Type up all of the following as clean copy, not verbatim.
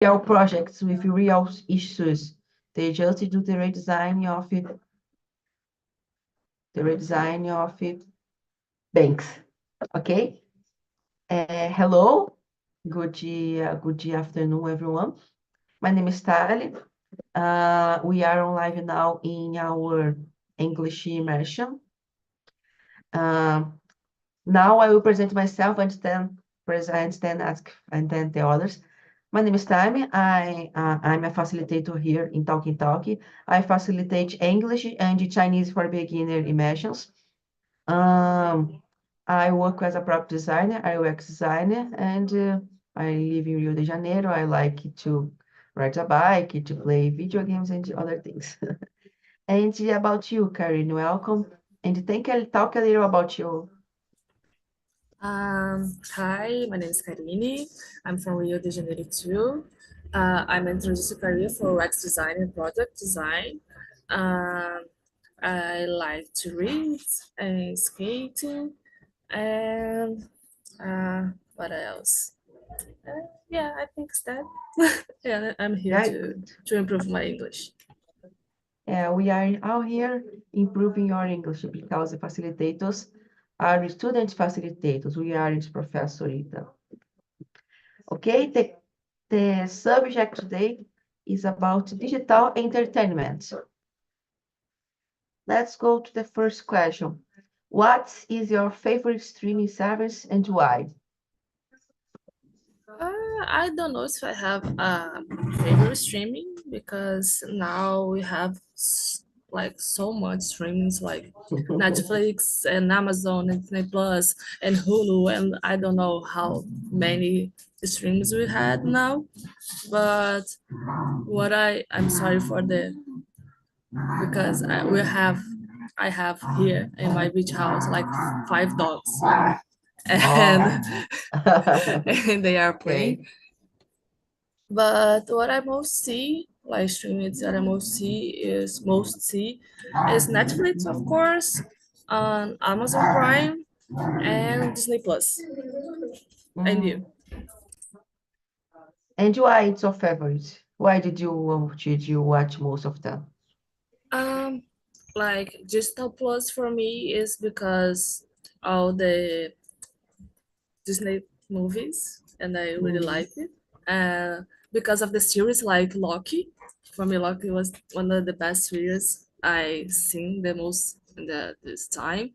real projects with real issues. They just do the redesign of banks. Okay? Hello, good afternoon, everyone. My name is Tali. We are on live now in our English immersion. Now I will present myself and then ask and then the others. My name is Tammy. I'm a facilitator here in Talking Talk. I facilitate English and Chinese for beginner immersions. Um, I work as a product designer, I UX designer, and I live in Rio de Janeiro. I like to ride a bike, to play video games, and other things. And about you, Karen, welcome. And talk a little about you. Hi, my name is Karine. I'm from Rio de Janeiro too. I'm introduced to career for UX design and product design. Um, I like to read and skating and what else? Yeah, I think it's that. Yeah, I'm here Yeah, to good. to improve my English. We are all here improving your English because the facilitators are student facilitators. We aren't professor either. Okay, the subject today is about digital entertainment. Let's go to the first question. What is your favorite streaming service and why? I don't know if I have a favorite streaming because now we have like so much streamings like Netflix and Amazon and Disney Plus and Hulu and I don't know how many streams we had now. But I'm sorry for the because I have here in my beach house like 5 dogs and Oh, and they are playing. okay. But what I most see, like streamings that I most see is Netflix, of course, on Amazon Prime and Disney Plus. And you? Mm. And why it's your favorite? Why did you watch most of them? Um, like Disney Plus for me is because all the Disney movies, and I really Mm. like it. Because of the series like Loki, for me Loki was one of the best series I seen the most in this time.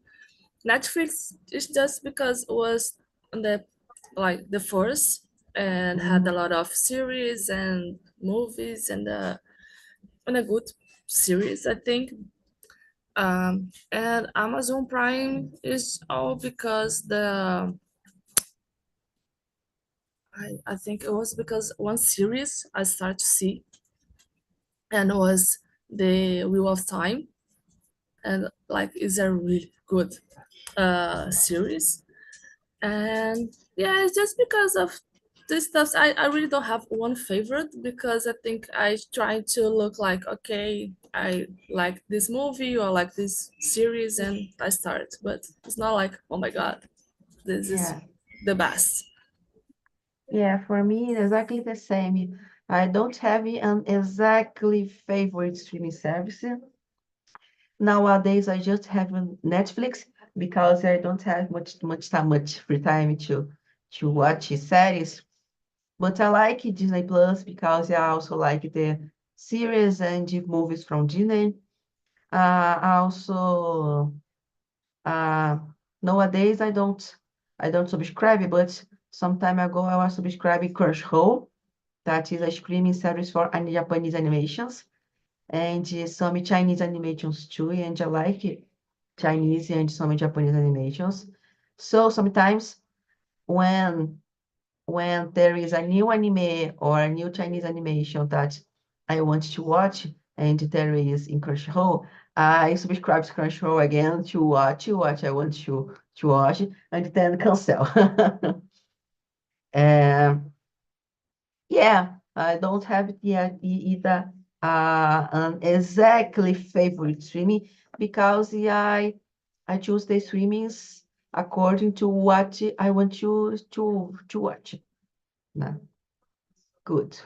Netflix is just because it was the like the first and had a Mm. lot of series and movies and a good series I think. And Amazon Prime is all because I think it was because one series I started to see and it was the Wheel of Time and like it's a really good series. And yeah, it's just because of this stuff. I really don't have one favorite because I think I try to look like okay, I like this movie or like this series and I start. But it's not like oh my god, this is Yeah. the best. Yeah, for me, exactly the same. I don't have an exactly favorite streaming service. Nowadays, I just have Netflix because I don't have much free time to watch series. But I like Disney Plus because I also like the series and the movies from Disney. Also, uh, nowadays I don't subscribe, but some time ago I was subscribing Crunchyroll. That is a streaming service for Japanese animations and some Chinese animations too. And I like Chinese and some Japanese animations. So sometimes when there is a new anime or a new Chinese animation that I want to watch and there is in Crunchyroll, I subscribe to Crunchyroll again to watch what I want to watch and then cancel. Um, Yeah, I don't have yet either an exactly favorite streaming because I choose the streamings according to what I want to watch. No, good.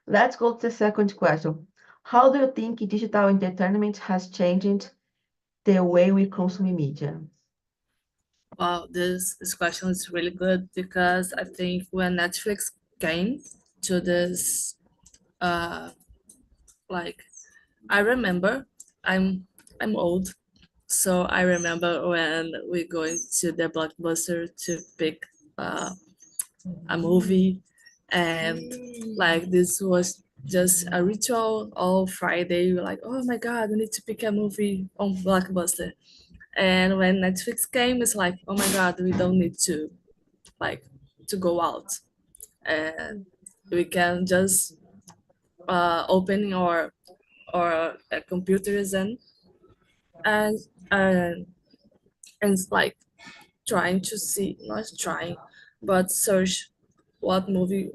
Let's go to the second question. How do you think digital entertainment has changed the way we consume media? Wow, this question is really good because I think when Netflix came to this, uh, like I remember, I'm I'm old, so I remember when we going to the blockbuster to pick a movie, and like this was just a ritual all Friday. We're like, oh my god, we need to pick a movie on blockbuster. And when Netflix came, it's like, oh my god, we don't need to like to go out, and we can just open our computers and and and like trying to see, not trying, but search what movie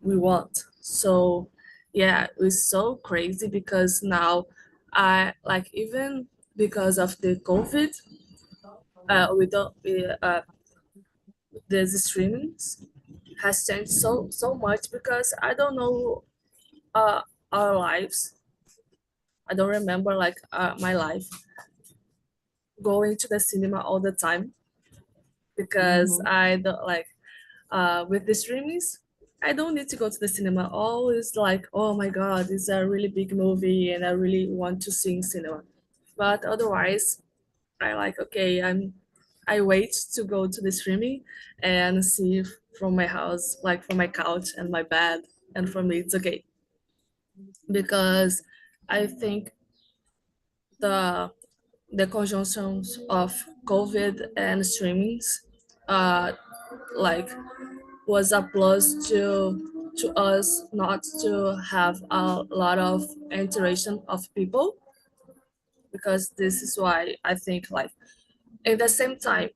we want. So yeah, it's so crazy because now I like, even because of the COVID, we don't the streamings has changed so much because I don't know our lives. I don't remember like my life going to the cinema all the time because Mhm. I don't like with the streamings. I don't need to go to the cinema. Always like, oh my god, it's a really big movie and I really want to see in cinema. But otherwise, I like, okay, I wait to go to the streaming and see from my house, like from my couch and my bed, and for me it's okay because I think the the conjunctions of COVID and streamings, uh, like was a plus to us not to have a lot of interaction of people, because this is why I think like at the same time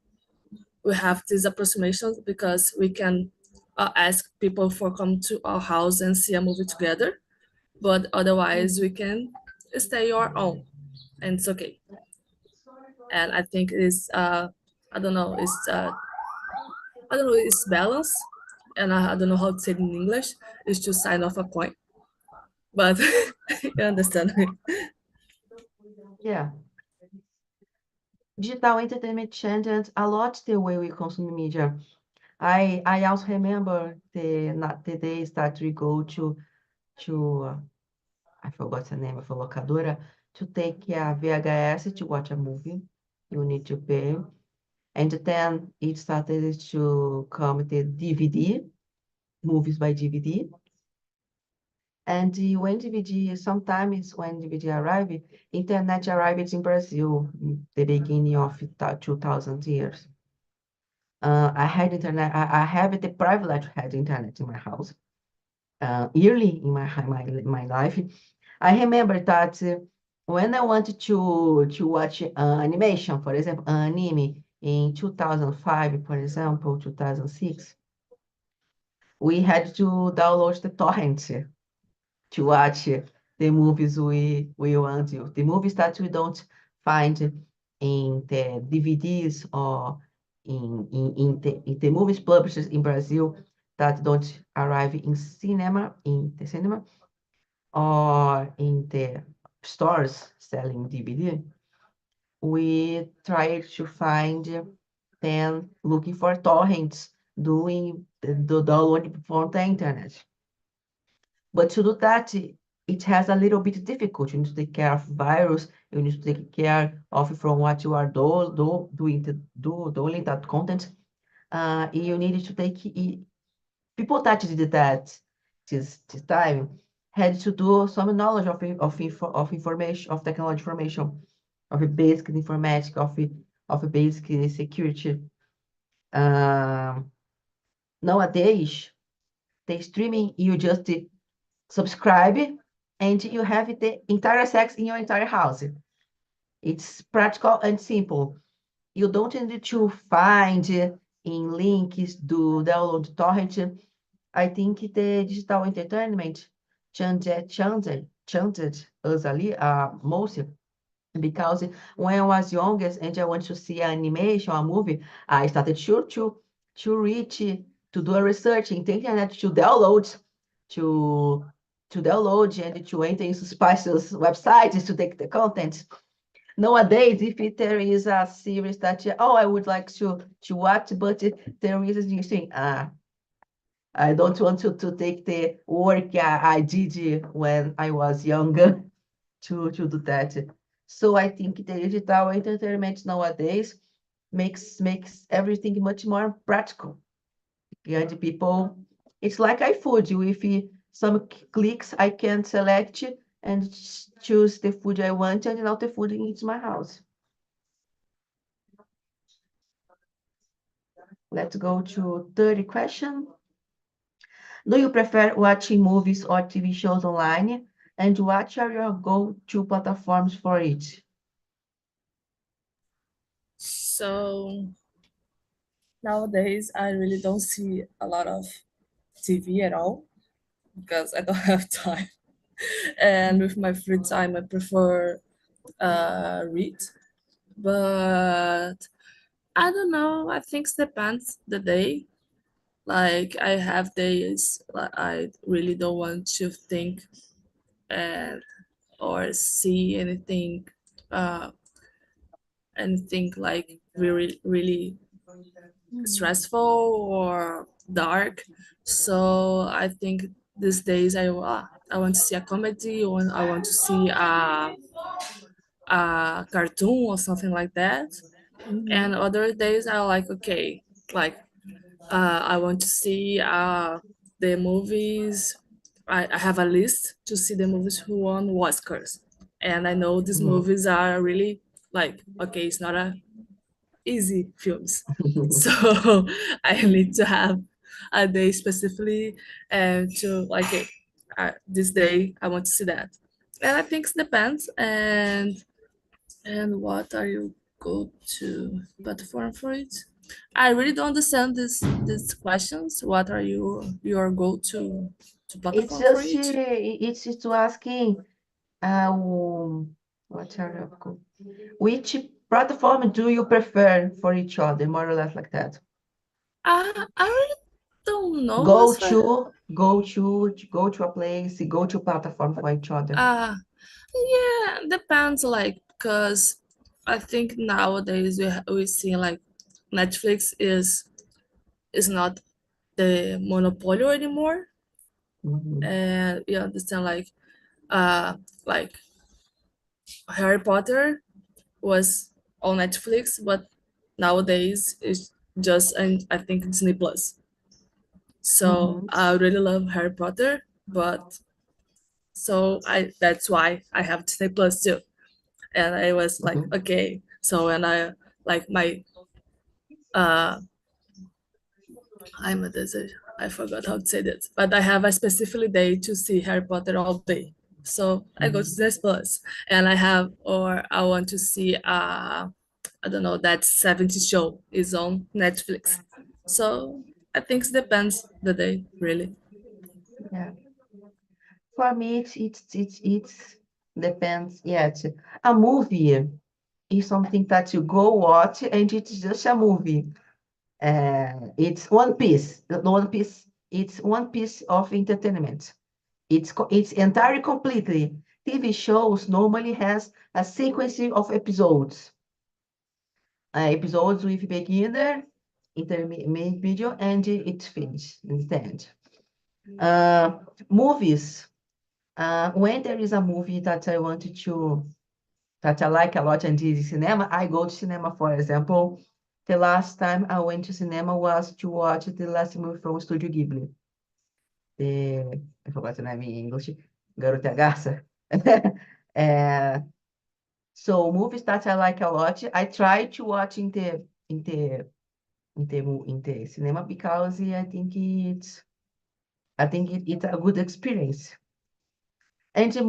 we have these approximations because we can ask people for come to our house and see a movie together, but otherwise we can stay our own and it's okay. And I think it's I don't know, I don't know, it's balance, and I don't know how to say it in English. It's to sign off a coin, but you understand me. Yeah. Digital entertainment changed a lot the way we consume media. I also remember the not the days that we go to I forgot the name of a locadora to take a VHS to watch a movie. You need to pay. And then it started to come the DVD, movies by DVD. And when DVD, sometimes when DVD arrived, internet arrived in Brazil in the beginning of 2000 years. I had internet. I have the privilege to have internet in my house. Early in my life, I remember that when I wanted to watch animation, for example, anime in 2005, for example, 2006, we had to download the torrent to watch the movies we want to. The movies that we don't find in the DVDs or in the movies published in Brazil that don't arrive in the cinema or in the stores selling DVD. We try to find them looking for torrents, doing the download from the internet. But to do that, it has a little bit difficult. You need to take care of virus. You need to take care of from what you are doing that content. You need to take people that did that this time had to do some knowledge of information of technology information of a basic informatics of a basic security. Um, Nowadays, the streaming you just subscribe, and you have the entire sex in your entire house. It's practical and simple. You don't need to find in links to download torrent. I think the digital entertainment changed us most because when I was younger and I want to see an animation or a movie, I started to reach to do a research in the internet to download to to download and to enter in suspicious websites to take the content. Nowadays, if there is a series that, I would like to watch, but there is this thing, I don't want to take the work I did when I was younger to do that. So I think the digital entertainment nowadays makes everything much more practical. And people, it's like iFood. With some clicks, I can select and choose the food I want, and now the food into my house. Let's go to third question. Do you prefer watching movies or TV shows online? And what are your go-to platforms for it? So nowadays, I really don't see a lot of TV at all because I don't have time. And with my free time, I prefer read. But I don't know. I think it depends the day. Like I have days like I really don't want to think and or see uh, anything like really stressful or dark. So I think these days I want to see a comedy or I want to see a cartoon or something like that. And Mhm. other days I like okay, like I want to see the movies. I have a list to see the movies who won Oscars, and I know these Mhm. movies are really like okay, it's not a easy films. So I need to have a day specifically and to like it, this day I want to see that. And I think it depends. And what are your go to platform for it? I really don't understand these questions. What are your go to It's platform for just it? it's just asking what are which platform do you prefer for each other, more or less like that. I really don't know Go as for to go to go to a place, go to platform for each other. yeah, depends like because I think nowadays we see like Netflix is not the monopoly anymore, Mhm. and you understand like Harry Potter was on Netflix, but nowadays it's just and I think Disney Plus. So Mhm. I really love Harry Potter, but so I that's why I have Disney Plus too. And I was like, Mhm. okay. So when I like my uh I'm a desert. I forgot how to say that. But I have a specific day to see Harry Potter all day. So I go to Mhm. Disney Plus and I want to see I don't know, that 70 show is on Netflix. So I think it depends the day, really. Yeah. For me, it's depends. Yeah, a movie is something that you go watch and it's just a movie. It's one piece. The One Piece. It's one piece of entertainment. It's entirely completely. TV shows normally has a sequence of episodes. Episodes with beginner, intermediate video, and it's finished instead. Uh, Movies. When there is a movie that I want to that I like a lot and is cinema, I go to cinema. For example, the last time I went to cinema was to watch the last movie from Studio Ghibli. I forgot the name in English. Garota Garça. Uh, so movies that I like a lot, I try to watch in the in the cinema because it's a good experience. And the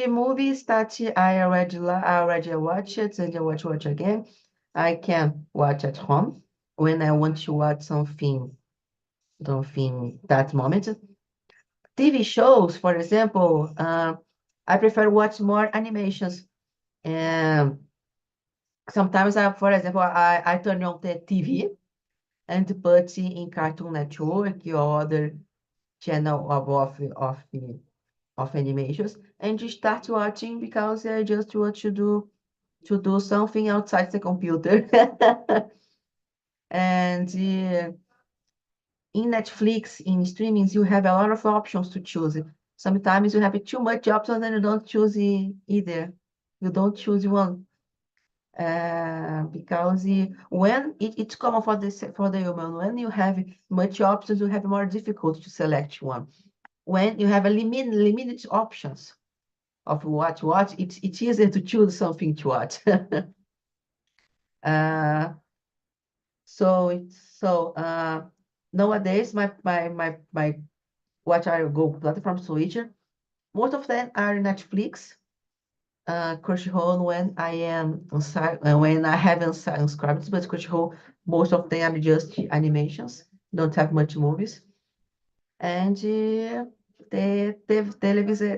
movies that I already watched it and I watch again. I can watch at home when I want to watch something that moment. TV shows, for example, I prefer watch more animations. And sometimes for example, I turn on the TV and put in Cartoon Network or other channel of of animations, and you start watching because I just want to do something outside the computer. And in Netflix, in streamings, you have a lot of options to choose. Sometimes you have too much options and you don't choose either. You don't choose one. Because when it's common for the human, when you have much options, you have more difficulty to select one. When you have a limited options of what to watch, it's easier to choose something to watch. uh, so nowadays my what I go platform switcher. Most of them are Netflix, Crunchyroll when I am when I have unsubscribed, but Crunchyroll most of them are just animations, don't have much movies, and the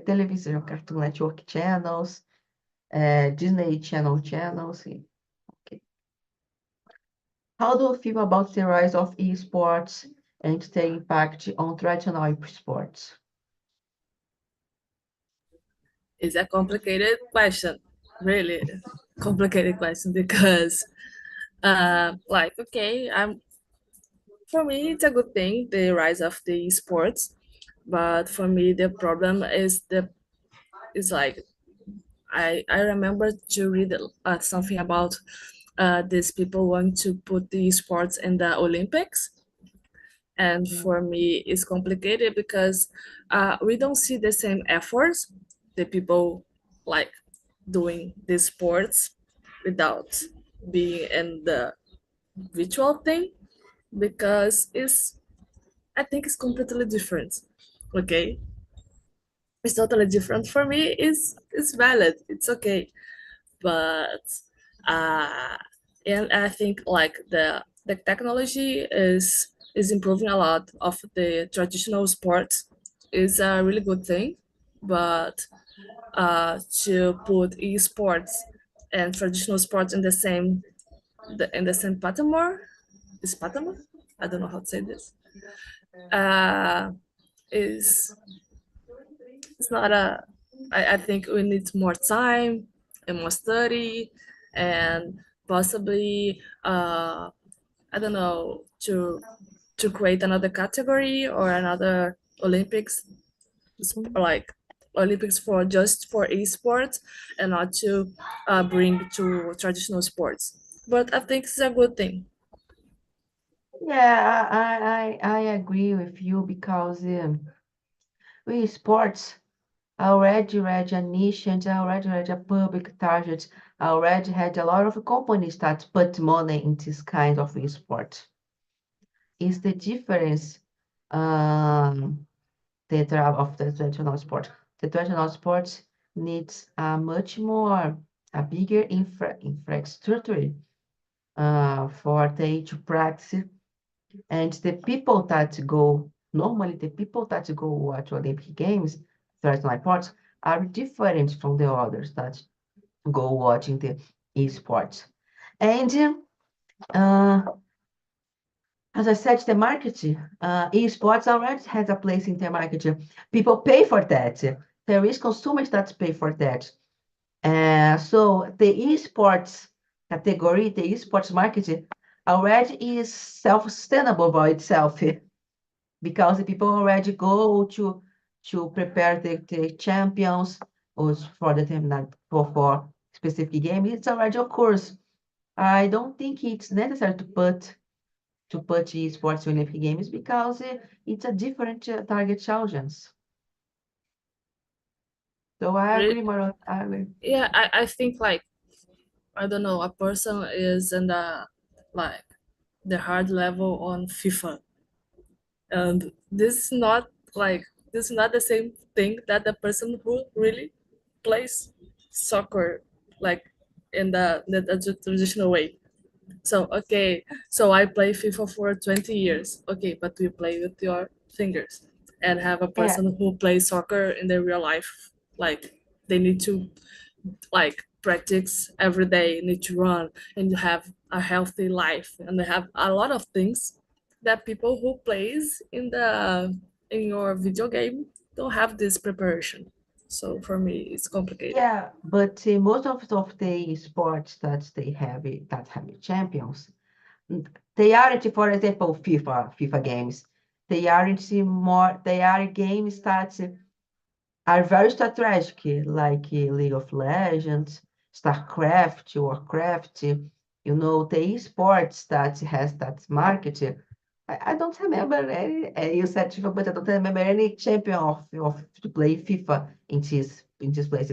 television, Cartoon Network channels, Disney Channel channels. Okay. How do you feel about the rise of esports and the impact on traditional sports? It's a complicated question, really complicated question because, like, okay, for me it's a good thing the rise of the sports, but for me the problem is like I remember to read something about these people want to put the sports in the Olympics, and for me it's complicated because we don't see the same efforts the people like doing these sports without being in the virtual thing, because it's I think it's completely different. Okay, it's totally different. For me it's valid, it's okay, but uh and I think like the technology is improving a lot of the traditional sports is a really good thing, but to put esports and traditional sports in the same platform, is platform, I don't know how to say this, uh is it's not a I think we need more time and more study, and possibly I don't know, to create another category or another Olympics, Mhm. like Olympics for just for esports, and not to bring to traditional sports. But I think it's a good thing. Yeah, I agree with you because we sports already a niche and already a public target, already had a lot of companies that put money in this kind of sport. Is the difference of the traditional sport? The traditional sport needs a much more, a bigger infrastructure for they to practice. And the people that go watch Olympic Games, traditional sports, are different from the others that go watching the esports. And uh, as I said, the marketing, esports already has a place in the marketing. People pay for that. There is consumers that pay for that. So the esports category, the esports marketing, already is self-sustainable by itself because the people already go to prepare the champions or for determined for specific game. It's already a course. I don't think it's necessary to put esports in Olympic Games because it's a different target audience. So I Re- agree, Maron. I agree. Yeah, I think like I don't know, a person is in the like the hard level on FIFA, and like this is not the same thing that the person who really plays soccer like in the traditional way. So okay, so I play FIFA for 20 years, okay, but we play with your fingers, and have a Yeah, person who plays soccer in their real life, like they need to like practice every day, need to run, and you have a healthy life, and they have a lot of things that people who plays in your video game don't have this preparation. So for me, it's complicated. Yeah, but most of the sports that they have that have champions, they aren't, for example, FIFA games. They aren't more. They are games that are very strategic, like League of Legends, StarCraft, Warcraft. You know, the esports that has that market. I don't remember any. You said FIFA, but I don't remember any champion of to play FIFA in this place.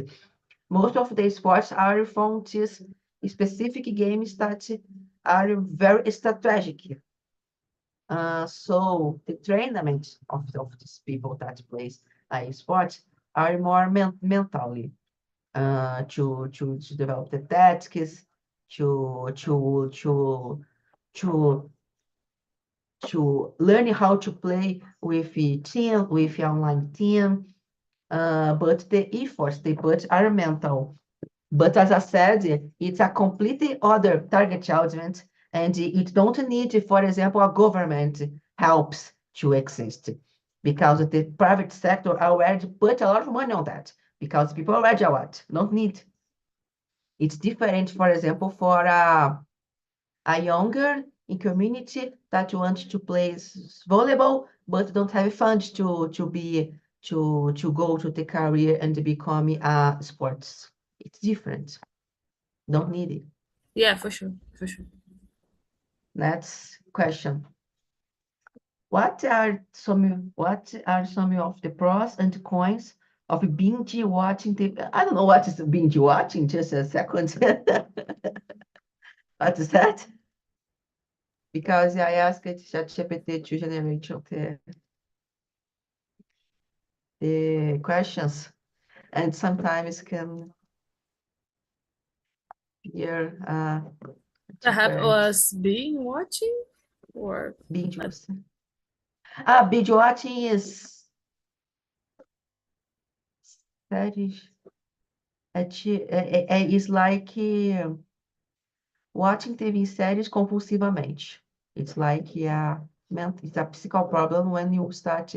Most of the sports are from these specific games that are very strategic. So the tournament of these people that plays sports are more mentally to develop the tactics, to to to to to learn how to play with a team, with online team. But the efforts they put are mental. But as I said, it's a completely other target audience, and it don't need, for example, a government helps to exist, because the private sector already put a lot of money on that, because people already are what don't need. It's different, for example, for a younger in community that wants to play volleyball, but don't have funds to go to the career and become a sports. It's different. Don't need it. Yeah, for sure, for sure. Next question. What are some of the pros and cons of binge watching TV? I don't know what is binge watching, just a second. What is that? Because I asked ChatGPT to generate the questions, and sometimes can hear Perhaps different was being watching or binge uh, watching. Binge watching is series. It's like watching TV séries compulsivamente. It's like it's a physical problem when you start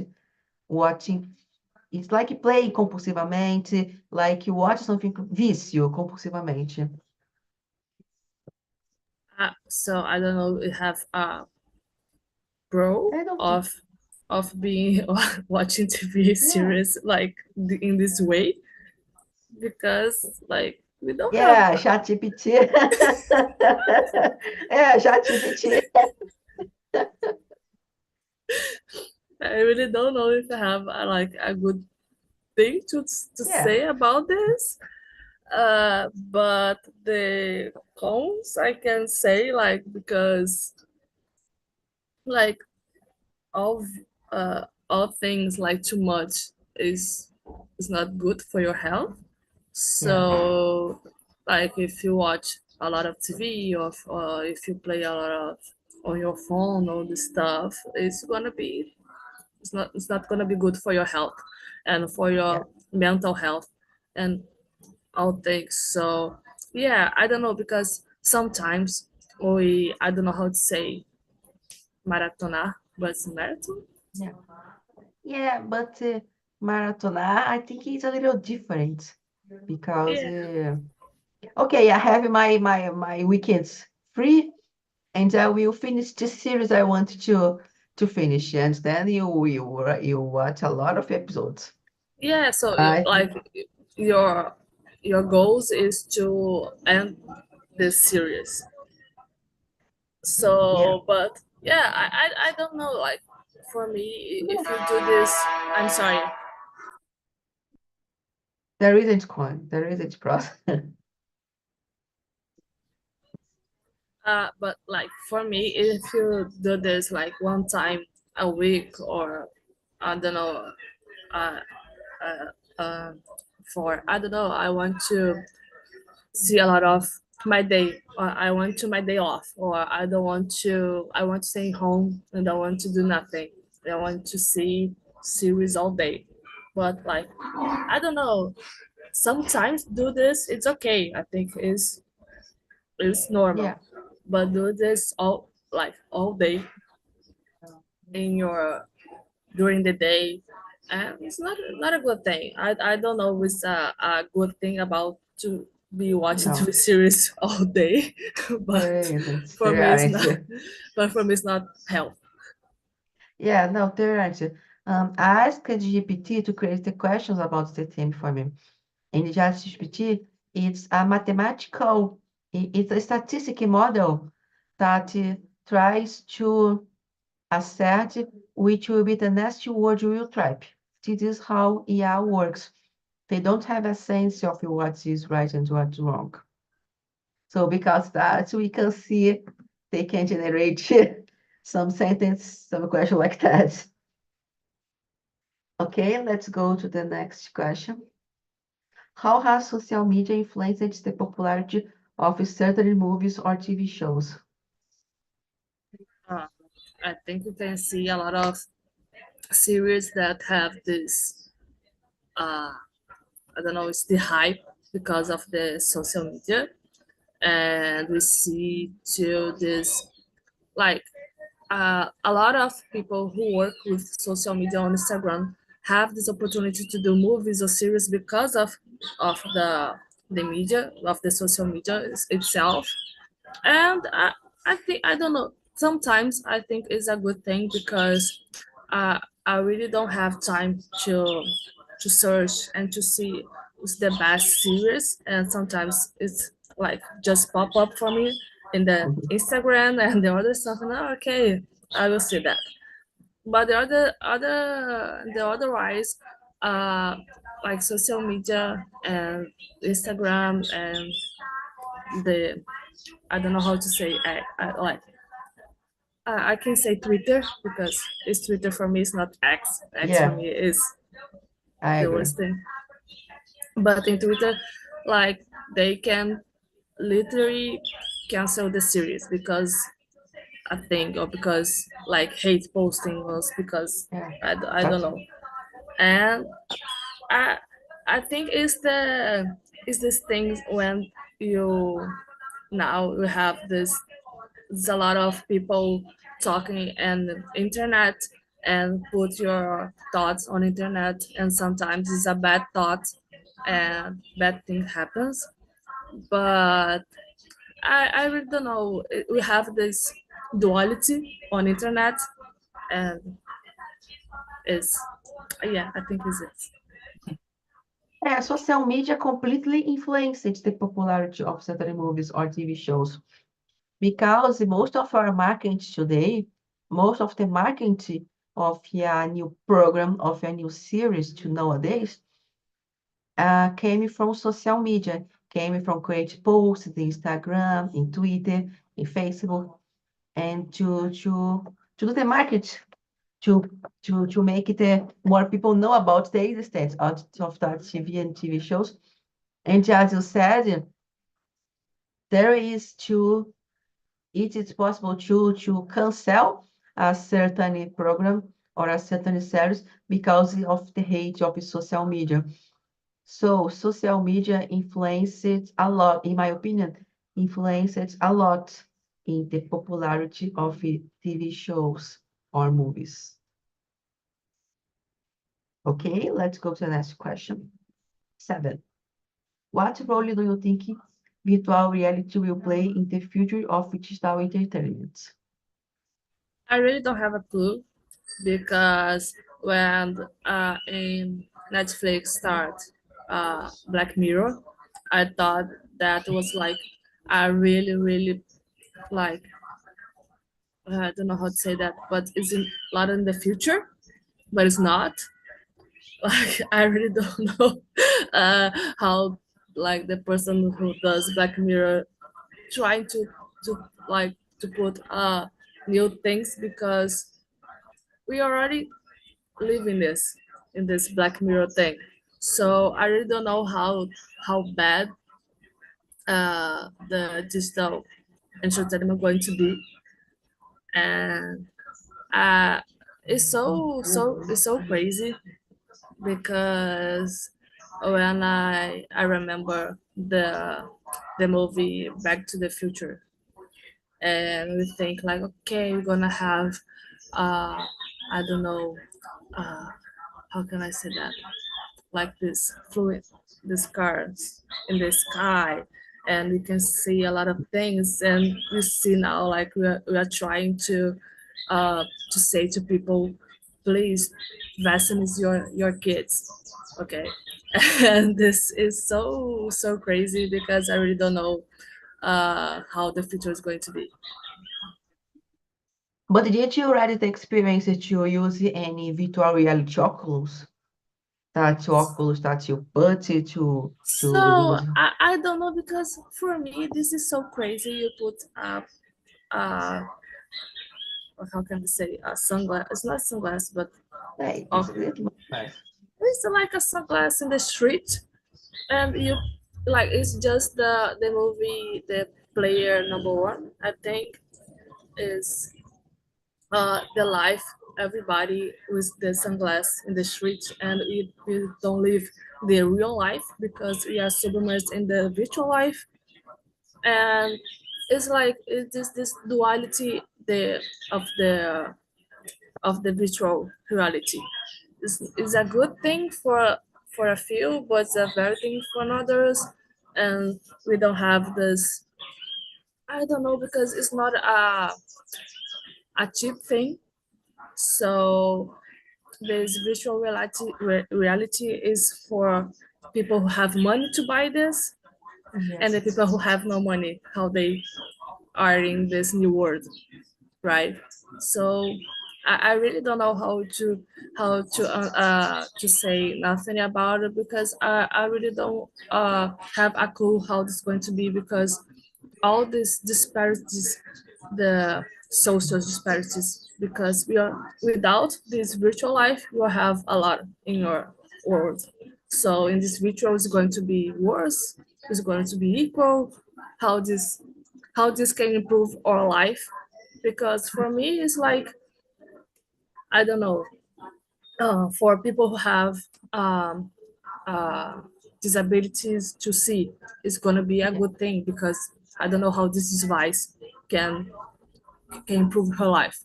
watching. It's like play compulsivamente, like you watch something vício compulsivamente. so I don't know. We have a pro I don't think. of being watching TV Yeah, series like in this way because like we don't have. yeah, ChatGPT. ChatGPT. I really don't know if I have like a good thing to Yeah, say about this. But the cons I can say like because like all all things like too much is is not good for your health. yeah, So like if you watch a lot of TV or if you play a lot of on your phone, all this stuff, it's not gonna be good for your health and for yeah, your mental health and all things. So yeah, I don't know because sometimes we I don't know how to say maratona, but it's marathon. yeah. Yeah, but maratona, I think it's a little different because Yeah. okay, I have my weekends free, and I will finish the series I want to finish, and then you watch a lot of episodes. Yeah, so I like think, your your goals is to end this series. yeah, So, but yeah, I don't know. Like for me, if you do this, I'm sorry. there isn't con, there isn't pros. But like for me, if you do this like one time a week or I don't know, uh, uh, uh, for I don't know, I want to see a lot of my day or I want to my day off or I don't want to I want to stay home and I want to do nothing. I want to see series all day. But like I don't know. Sometimes do this, it's okay. I think is normal. Yeah, But do this all like all day in your during the day. and it's not a good thing. I don't know it's a good thing about to be watching No, TV series all day, but there isn't. for There me it's aren't. not. But for me it's not health. Yeah, no, there aren't. I asked GPT to create the questions about the theme for me. And ChatGPT, it's a mathematical, it's a statistic model that tries to assert which will be the next word you will type. This is how AI works. They don't have a sense of what is right and what's wrong. So because that, we can see they can generate some sentence, some question like that. Okay, let's go to the next question. How has social media influenced the popularity of certain movies or TV shows? Uh, I think you can see a lot of series that have this uh, I don't know, it's the hype because of the social media, and we see to this like a lot of people who work with social media on Instagram have this opportunity to do movies or series because of the media of the social media itself. And I think I don't know. Sometimes I think it's a good thing because I really don't have time to search and to see what's the best series, and sometimes it's like just pop up for me in the Mhm. Instagram and the other stuff, and okay, I will see that. But the otherwise, uh, like social media and Instagram and the I don't know how to say like I can say Twitter because it's Twitter for me. It's not X. X for Yeah, me is I the agree. worst thing. But in Twitter, like they can literally cancel the series because I think or because like hate posting was because Yeah, I don't that's know. And I I think it's this things when you now we have this there's a lot of people talking and internet and put your thoughts on internet, and sometimes it's a bad thought and bad thing happens. But I really don't know. We have this duality on internet, and it's yeah, I think is it. yeah. Social media completely influenced the popularity of certain movies or TV shows because most of our marketing today, most of the marketing of a new program, of a new series to nowadays, came from social media, came from create posts in Instagram, in Twitter, in Facebook, and to do the market, to to make it more people know about the existence of that TV and TV shows. And as you said, there is to it is possible to cancel a certain program or a certain series because of the hate of social media. So social media influenced a lot, in my opinion, influenced a lot in the popularity of TV shows or movies. Okay, let's go to the next question. 7. What role do you think virtual reality will play in the future of digital entertainment? I really don't have a clue because when in Netflix start Black Mirror, I thought that was like a really like I don't know how to say that, but it's in a lot in the future, but it's not. Like I really don't know how like the person who does Black Mirror trying to like to put new things because we already live in this Black Mirror thing. So I really don't know how bad the digital entertainment going to be, and uh, it's so crazy because when I remember the movie Back to the Future, and we think like, okay, we're gonna have I don't know how can I say that? Like this fluid, these cars in the sky, and we can see a lot of things. And we see now, like we are trying to say to people, please vaccinate your kids, okay? And this is so crazy because I really don't know how the future is going to be. But did you already the experience to use any virtual reality Oculus? That Oculus that you put it to So use? I don't know because for me this is so crazy. You put up uh how can I say a sunglass? It's not sunglass, but Hey, oh, it looks nice. it's like a sunglass in the street, and you like it's just the movie the player number one. I think is the life everybody with the sunglass in the street, and we don't live the real life because we are submerged in the virtual life. And it's like it's this duality of the virtual reality. It's a good thing for a few, but it's a bad thing for others. And we don't have this. I don't know because it's not a cheap thing. So this virtual reality is for people who have money to buy this, and the Yes. people who have no money, how they are in this new world, right? So I really don't know how to say nothing about it because I really don't have a clue how this is going to be because all these disparities, the social disparities, because we are without this virtual life, you will have a lot in your world. So in this virtual, is going to be worse. Is going to be equal. How this can improve our life? Because for me, it's like I don't know. For people who have um, uh, disabilities to see, it's gonna be a Yeah. good thing because I don't know how this device can can improve her life.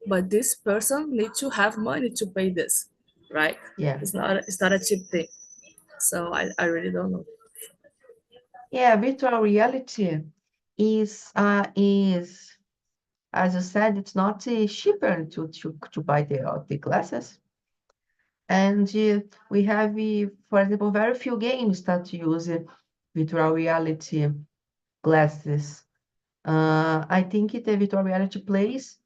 But this person needs to have money to pay this, right? Yeah. It's not a cheap thing. So I really don't know. Yeah, virtual reality is as you said, it's not cheaper to buy the glasses. And we have, for example, very few games that use virtual reality glasses. I think the virtual reality plays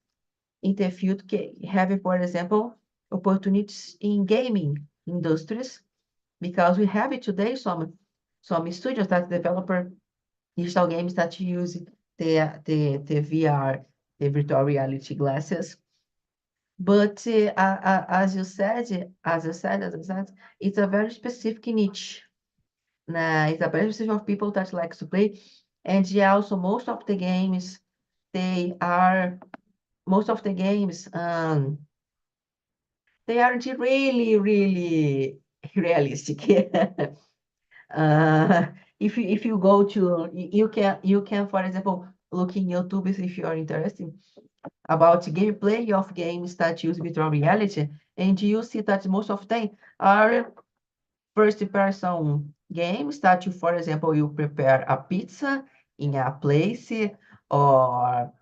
in the field have, for example, opportunities in gaming industries because we have it today some studios that developer digital games that use the VR, the virtual reality glasses. But as you said, it's a very specific niche. It's a very specific of people that likes to play. And yeah, also they are most of the games they aren't really realistic. If you go to you can for example look in YouTube if you are interested about gameplay of games that use virtual reality, and you see that most of them are first-person games that you, for example, you prepare a pizza in a place, or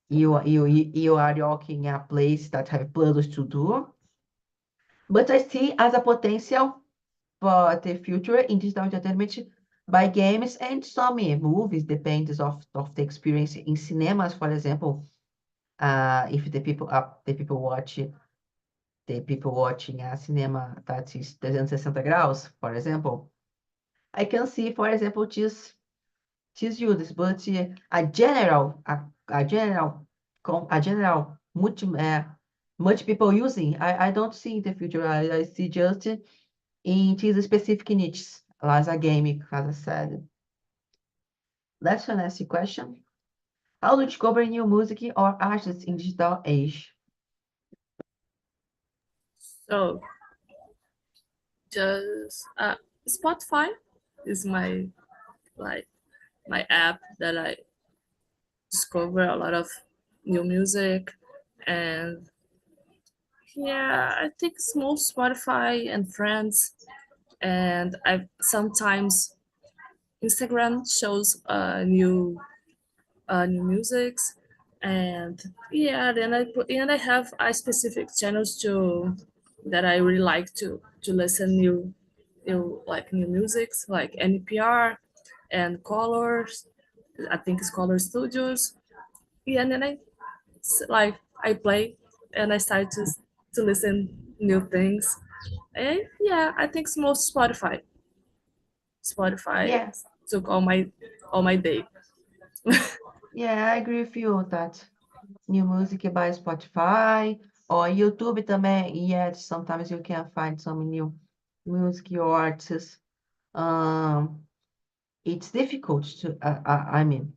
you are walking in a place that have puzzles to do. But I see as a potential for the future in digital entertainment by games and some movies, depends of the experience in cinemas, for example. If the people watching a cinema that is 360 graus, for example, I can see, for example, this uses, but a general much people using, I don't see in the future. I see just in these specific niches, as a game, as I said. Let's ask the question. How to discover new music or artists in digital age? So just Spotify is my like my app that I discover a lot of new music, and Yeah, I think it's more Spotify and friends, and I sometimes Instagram shows new musics, and yeah, then I have I specific channels to that I really like to listen new musics like NPR and Colors. I think it's Color Studios. Yeah, and then I play and I start to listen new things. And yeah, I think it's most Spotify. Spotify Yeah, took all my day. yeah, I agree with you that new music by Spotify or YouTube também. Yet sometimes you can find some new music or artists. Um, it's difficult to. I mean,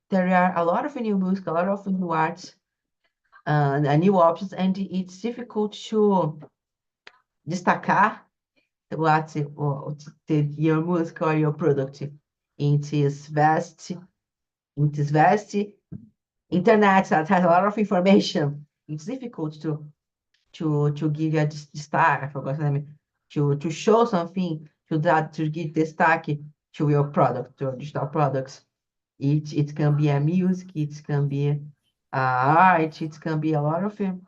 there are a lot of new music, a lot of new arts, new options, and it's difficult to destacar your music or your product in this vast internet that has a lot of information. It's difficult to give you a destaque. I forgot the name. To show something to give destaque to your product, to your digital products. It can be a music, it can be art, it can be a lot of them.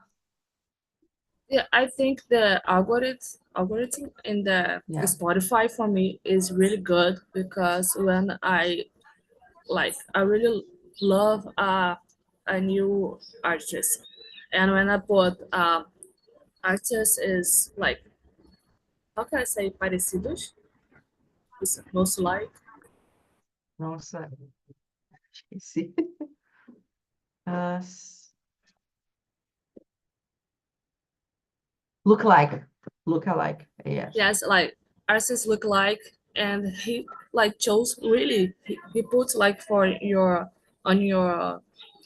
Yeah, I think the algorithm in the Yeah, Spotify for me is really good because when I really love a new artist, and when I put artist is like how can I say parecidos, is most like. nossa, esqueci. Uh, s- look like, look alike. Yes. Yes, like artists look like, and he like chose really he puts like for your on your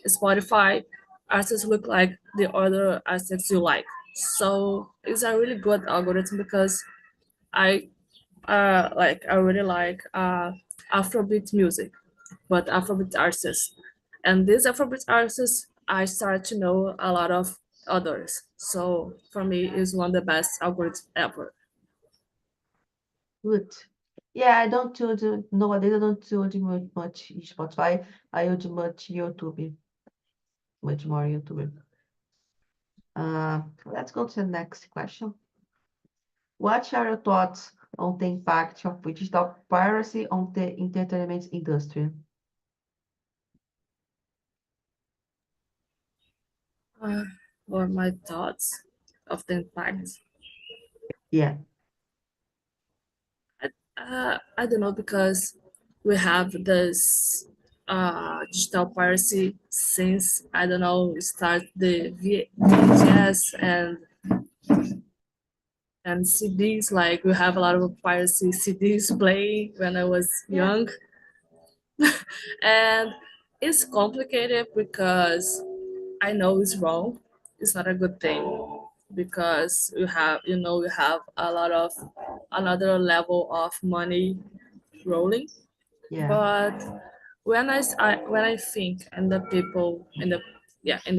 Spotify, artists look like the other artists you like. So it's a really good algorithm because I I really like Afrobeat music, but Afrobeat artists, and these Afrobeat artists I start to know a lot of others. So for me, is one of the best algorithms ever. Good. Yeah, I don't do nowadays. I don't do much Spotify. I use much YouTube, much more YouTube. Let's go to the next question. What are your thoughts on the impact of digital piracy on the entertainment industry? Uh, or my thoughts of the impact. Yeah, I don't know because we have this digital piracy since I don't know start the VHS and CDs. Like we have a lot of piracy CDs playing when I was yeah, young, and it's complicated because I know it's wrong. It's not a good thing because you have a lot of another level of money rolling. yeah, But when I think and the people and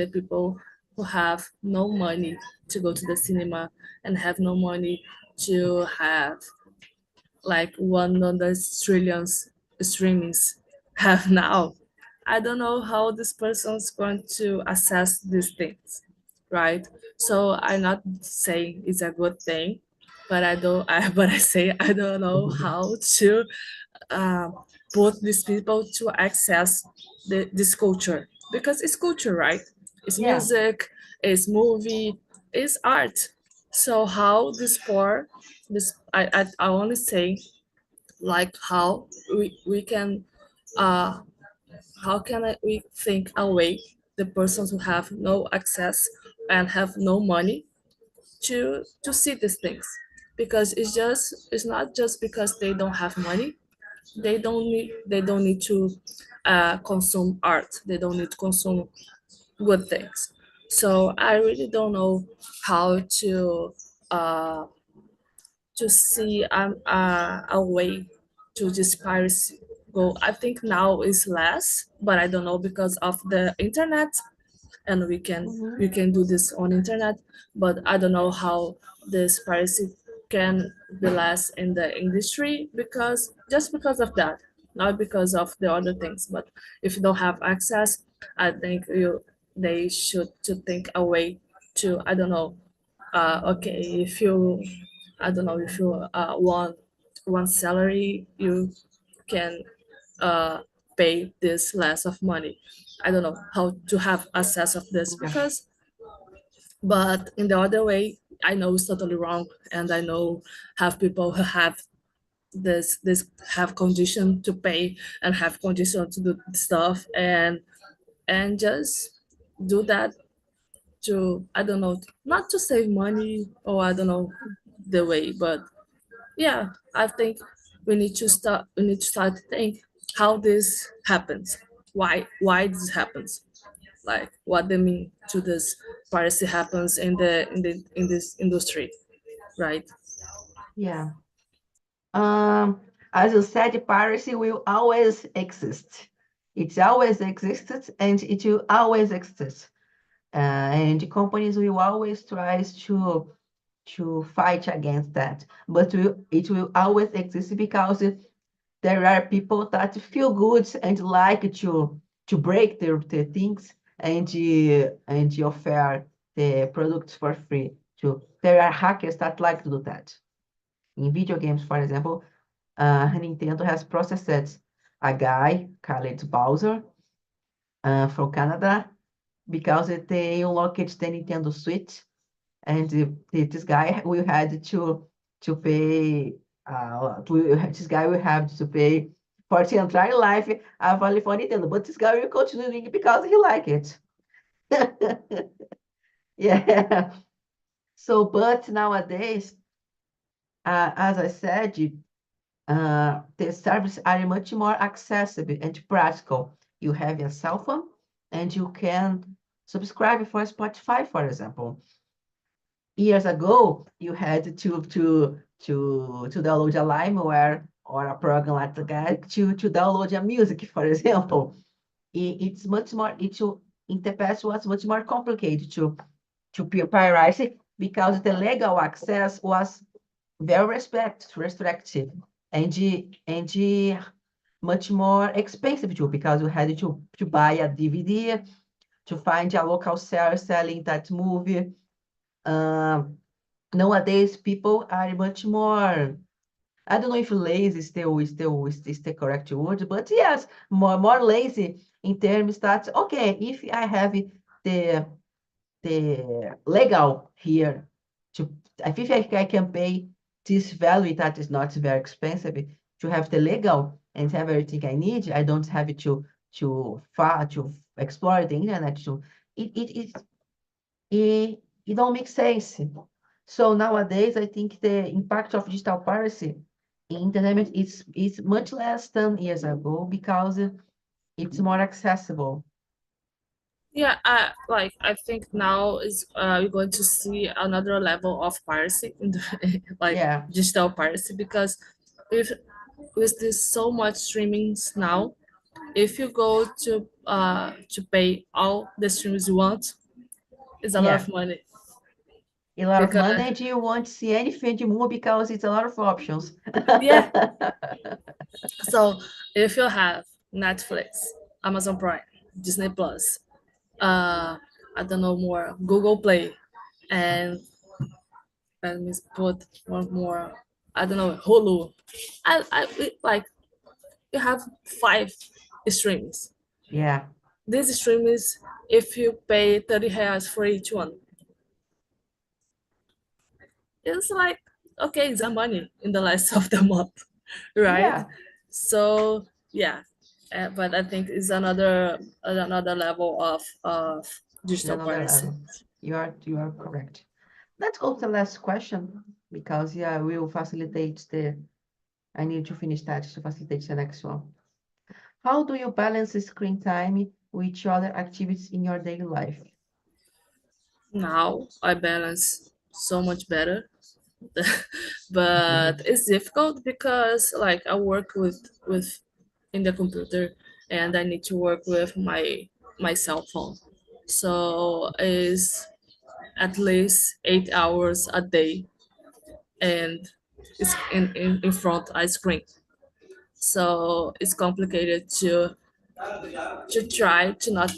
the people who have no money to go to the cinema and have no money to have like 100 trillions streamings have now. I don't know how this person's going to assess these things, right? So I'm not saying it's a good thing, but I don't. But I say I don't know how to uh, put these people to access this culture because it's culture, right? It's yeah, music, it's movie, it's art. So how this poor, this I only say like how we can uh how can we think a way the persons who have no access and have no money to see these things because it's not just because they don't have money. They don't need to consume art. They don't need to consume good things. So I really don't know how uh, to see a way to this piracy go. I think now is less, but I don't know because of the internet. and Mhm. we can do this on internet. But I don't know how this piracy can be less in the industry, because just because of that, not because of the other things. But if you don't have access, I think you they should to think a way to, I don't know, okay, if you, I don't know, if you want one salary, you can uh, pay this less of money. I don't know how to have access of this, Yeah. because, but in the other way, I know it's totally wrong, and I know have people who have this have condition to pay and have condition to do stuff, and just do that to, I don't know, not to save money, or I don't know the way, but yeah, I think we need to start to think how this happens, why this happens, like what they mean to this piracy happens in this industry, right? Yeah. As you said, piracy will always exist. It's always existed and it will always exist. And companies will always try to fight against that. But it will always exist because there are people that feel good and like to break the things and offer the products for free. There are hackers that like to do that. In video games, for example, Nintendo has processed a guy called Bowser from Canada because they unlocked the Nintendo Switch, and this guy will had to pay. This guy will have to pay for his entire life only for Nintendo, but this guy will continue doing it because he like it. Yeah. So, but nowadays, as I said, the services are much more accessible and practical. You have a cell phone and you can subscribe for Spotify, for example. Years ago, you had to download a LimeWare or a program like that to download a music, for example. It's much more, in the past was much more complicated to piracy because the legal access was very restrictive and much more expensive too, because you had to buy a DVD to find a local seller selling that movie. Um, Nowadays, people are much more. I don't know if lazy is the correct word, but yes, more lazy in terms that okay, if I have the the legal here to I think I can pay this value that is not very expensive to have the legal and have everything I need. I don't have to explore the internet to it it it it don't make sense. So nowadays I think the impact of digital piracy in internet is much less than years ago because it's more accessible. Yeah, I think now is we're going to see another level of piracy in the, like Yeah, digital piracy, because with with this so much streamings now, if you go to pay all the streams you want, it's a lot yeah. of money. A lot of Because money and you won't see anything more because it's a lot of options. yeah, so if you have Netflix, Amazon Prime, Disney Plus, I don't know more, Google Play, and let me put one more, I don't know, Hulu. Like you have five streams. Yeah, These streams, if you pay 30 reais for each one, it's like okay, it's a money in the last of the month, right? yeah, So yeah, but I think it's another level of in digital another piracy. level. You are correct. Let's go to the last question because yeah, we will facilitate the. I need to finish that to facilitate the next one. How do you balance screen time with other activities in your daily life? Now I balance so much better, but it's difficult because like I work with in the computer, and I need to work with my cell phone. So is at least 8 hours a day, and it's in front of screen. So it's complicated to try to not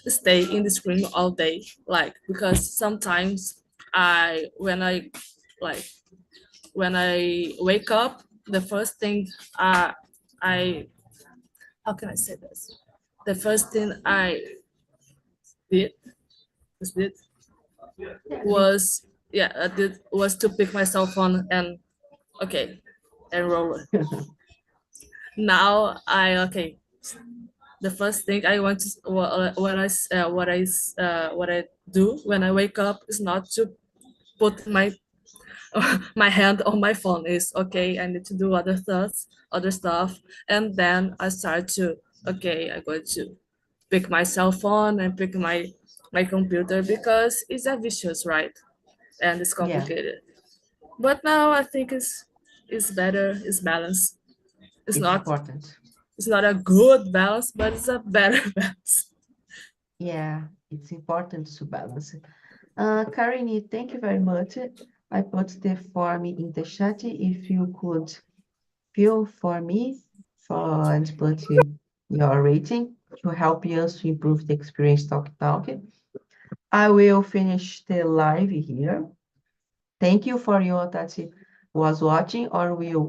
stay in the screen all day, like because sometimes I like when I wake up, the first thing I how can I say this? The first thing I did did Yeah, was I did was to pick my cell phone and okay and roll it. Now I okay. The first thing I want to what I do when I wake up is not to put my my hand on my phone. Is okay. I need to do other stuff, and then I start to okay. I'm going to pick my cell phone and pick my computer because it's a vicious, right? And it's yeah, complicated. But now I think it's better. It's balanced. It's it's not important. it's not a good balance, but it's a better balance. Yeah, it's important to balance. Karini, thank you very much. I put the form in the chat. If you could fill for me and put your rating to help us to improve the experience talk. I will finish the live here. Thank you for you that was watching or will